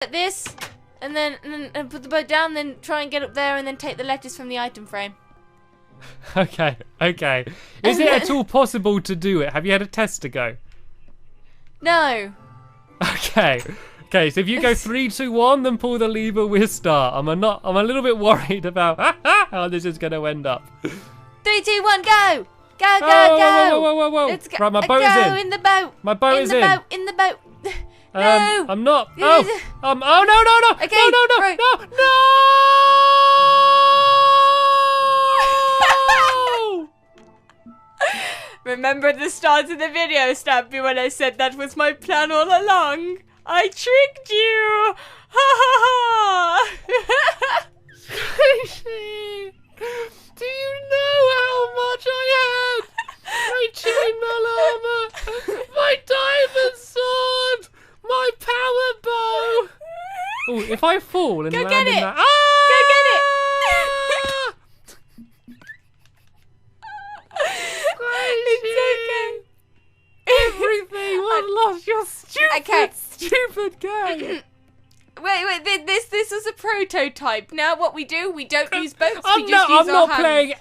Like this, and then put the boat down, then try and get up there, and then take the lettuce from the item frame. Okay. Is it at all possible to do it? Have you had a test to go? No. Okay, so if you go 3, 2, 1, then pull the lever, we'll start. I'm a little bit worried about how this is going to end up. 3, 2, 1, go! Go! Whoa. Let's go. Right, my boat is in. The boat. My boat is in. In the boat. No. I'm not. Oh no. Okay, No. right. No. Remember at the start of the video, Stampy, when I said that was my plan all along? I tricked you! Ha ha ha! Sqaishey, do you know how much I had? My chainmail armor, my diamond sword, my power bow. Oh, if I fall and land in that... Go get it! It's okay. Everything was lost. You're stupid game. Wait, this was a prototype. Now what we do, we don't use boats, we I'm just use our not hands. playing